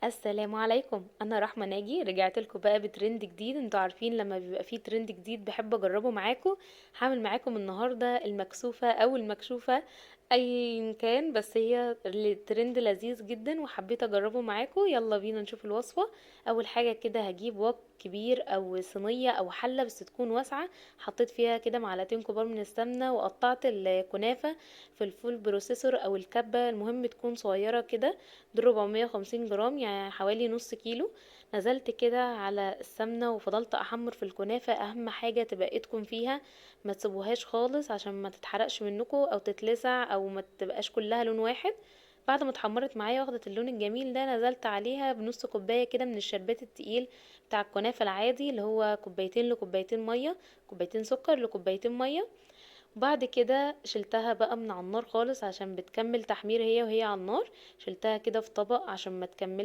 السلام عليكم، انا رحمة ناجي رجعت لكم بقى بترند جديد. انتوا عارفين لما بيبقى فيه ترند جديد بحب اجربه معاكم. هعمل معاكم النهارده المكسوفة او المكشوفة، اي كان، بس هي الترند لذيذ جدا وحبيت اجربه معاكم. يلا بينا نشوف الوصفة. اول حاجة كده هجيب وok كبير او صينية او حلة بس تكون واسعة. حطيت فيها كده معلقتين كبار من السمنة وقطعت الكنافة في الفول بروسيسور او الكبة، المهم تكون صغيرة كده. دول 450 جرام يعني حوالي نص كيلو. نزلت كده على السمنة وفضلت احمر في الكنافة. اهم حاجة تبقى ايدكم فيها، ما تسيبوهاش خالص عشان ما تتحرقش منكم او تتلسع او ما تبقاش كلها لون واحد. بعد ما اتحمرت معايا واخدت اللون الجميل ده، نزلت عليها بنص كوباية كده من الشربات التقيل بتاع الكنافة العادي، اللي هو كوبايتين لكوبايتين مية، كوبايتين سكر لكوبايتين مية. وبعد كده شلتها بقى من على النار خالص عشان بتكمل تحمير هي وهي على النار. شلتها كده في طبق عشان ما تكمل